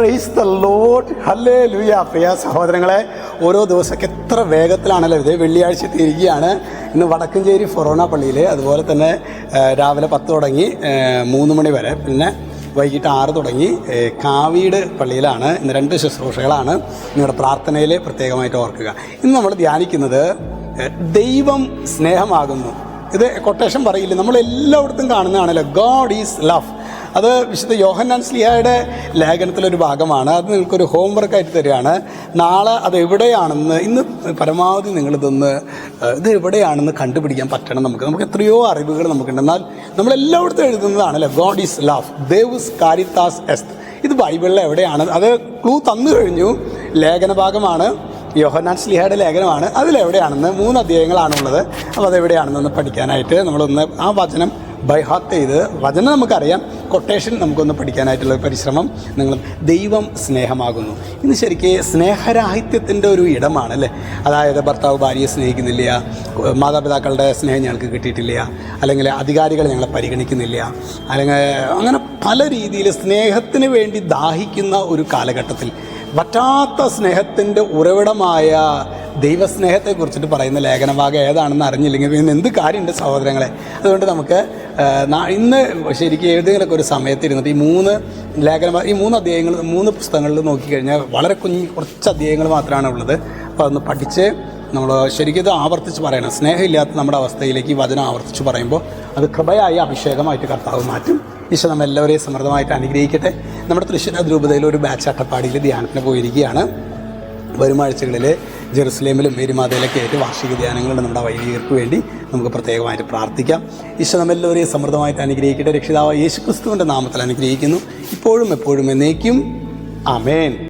Price the Lord, hallelujah. പ്രിയ സഹോദരങ്ങളെ, ഓരോ ദിവസമൊക്കെ എത്ര വേഗത്തിലാണല്ലോ ഇത്. വെള്ളിയാഴ്ച തിരികെയാണ്. ഇന്ന് വടക്കഞ്ചേരി ഫൊറോന പള്ളിയിൽ അതുപോലെ തന്നെ രാവിലെ 10 തുടങ്ങി 3 മണി വരെ, പിന്നെ വൈകിട്ട് 6 തുടങ്ങി കാവീട് പള്ളിയിലാണ്. ഇന്ന് 2 ശുശ്രൂഷകളാണ്. നിങ്ങളുടെ പ്രാർത്ഥനയിൽ പ്രത്യേകമായിട്ട് ഓർക്കുക. ഇന്ന് നമ്മൾ ധ്യാനിക്കുന്നത് ദൈവം സ്നേഹമാകുന്നു. ഇത് കൊട്ടേഷൻ പറയില്ല, നമ്മളെല്ലായിടത്തും കാണുന്നതാണല്ലോ. God is love. അത് വിശുദ്ധ യോഹന്നാൻ ശ്ലീഹായുടെ ലേഖനത്തിലൊരു ഭാഗമാണ്. അത് നിങ്ങൾക്കൊരു ഹോംവർക്കായിട്ട് തരികയാണ്. നാളെ അത് എവിടെയാണെന്ന്, ഇന്ന് പരമാവധി ഇത് എവിടെയാണെന്ന് കണ്ടുപിടിക്കാൻ പറ്റണം. നമുക്ക് എത്രയോ അറിവുകൾ നമുക്കുണ്ട്. എന്നാൽ നമ്മളെല്ലായിടത്തും എഴുതുന്നതാണല്ലോ ഗോഡ് ഈസ് ലവ്, ദേവുസ് കാരിത്താസ് എസ്ത്. ഇത് ബൈബിളിൽ എവിടെയാണ്? അത് ക്ലൂ തന്നു കഴിഞ്ഞു. ലേഖന ഭാഗമാണ്, യോഹന്നാൻ ശ്ലീഹായുടെ ലേഖനമാണ്. അതിലെവിടെയാണെന്ന് 3 അധ്യായങ്ങളാണുള്ളത്. അപ്പോൾ അതെവിടെയാണെന്നൊന്ന് പഠിക്കാനായിട്ട് നമ്മളൊന്ന് ആ വചനം ബൈഹാർട്ട് ചെയ്ത്, വചനം നമുക്കറിയാം, കൊട്ടേഷൻ നമുക്കൊന്ന് പഠിക്കാനായിട്ടുള്ള പരിശ്രമം നിങ്ങൾ. ദൈവം സ്നേഹമാകുന്നു. ഇന്ന് ശരിക്കും സ്നേഹരാഹിത്യത്തിൻ്റെ ഒരു ഇടമാണ് അല്ലേ. അതായത് ഭർത്താവ് ഭാര്യയെ സ്നേഹിക്കുന്നില്ല, മാതാപിതാക്കളുടെ സ്നേഹം ഞങ്ങൾക്ക് കിട്ടിയിട്ടില്ല, അല്ലെങ്കിൽ അധികാരികൾ ഞങ്ങളെ പരിഗണിക്കുന്നില്ല, അല്ലെങ്കിൽ അങ്ങനെ പല രീതിയിൽ സ്നേഹത്തിന് വേണ്ടി ദാഹിക്കുന്ന ഒരു കാലഘട്ടത്തിൽ വറ്റാത്ത സ്നേഹത്തിൻ്റെ ഉറവിടമായ ദൈവസ്നേഹത്തെക്കുറിച്ചിട്ട് പറയുന്ന ലേഖനഭാഗം ഏതാണെന്ന് അറിഞ്ഞില്ലെങ്കിൽ പിന്നെ എന്ത് കാര്യമുണ്ട് സഹോദരങ്ങളെ. അതുകൊണ്ട് നമുക്ക് ഇന്ന് ശരിക്കും ഏതെങ്കിലുമൊക്കെ ഒരു സമയത്ത് ഇരുന്നിട്ട് ഈ 3 അധ്യായങ്ങൾ 3 പുസ്തകങ്ങളിൽ നോക്കിക്കഴിഞ്ഞാൽ വളരെ കുറച്ച് അധ്യായങ്ങൾ മാത്രമാണ് ഉള്ളത്. അപ്പോൾ അതൊന്ന് പഠിച്ച് നമ്മൾ ശരിക്കും ഇത് ആവർത്തിച്ച് പറയണം. സ്നേഹമില്ലാത്ത നമ്മുടെ അവസ്ഥയിലേക്ക് ഈ വചനം ആവർത്തിച്ച് പറയുമ്പോൾ അത് കൃപയായി അഭിഷേകമായിട്ട് കർത്താവ് മാറ്റും. ഈശോ നമ്മളെല്ലാവരെയും സമൃദ്ധമായിട്ട് അനുഗ്രഹിക്കട്ടെ. നമ്മുടെ തൃശ്ശൂർ അതിരൂപതയിൽ ഒരു ബാച്ച് അട്ടപ്പാടിയിൽ ധ്യാനത്തിന് പോയിരിക്കുകയാണ്. വരും ആഴ്ചകളിൽ ജെറുസലേമിലും മേരിമാതയിലൊക്കെ ആയിട്ട് വാർഷിക ധ്യാനങ്ങളുണ്ട്. നമ്മുടെ വൈദികർക്ക് വേണ്ടി നമുക്ക് പ്രത്യേകമായിട്ട് പ്രാർത്ഥിക്കാം. ഈശോ നമ്മളെല്ലാവരെയും സമൃദ്ധമായിട്ട് അനുഗ്രഹിക്കട്ടെ. രക്ഷിതാവ് യേശുക്രിസ്തുവിൻ്റെ നാമത്തിൽ അനുഗ്രഹിക്കുന്നു, ഇപ്പോഴും എപ്പോഴും എന്നേക്കും. ആമേൻ.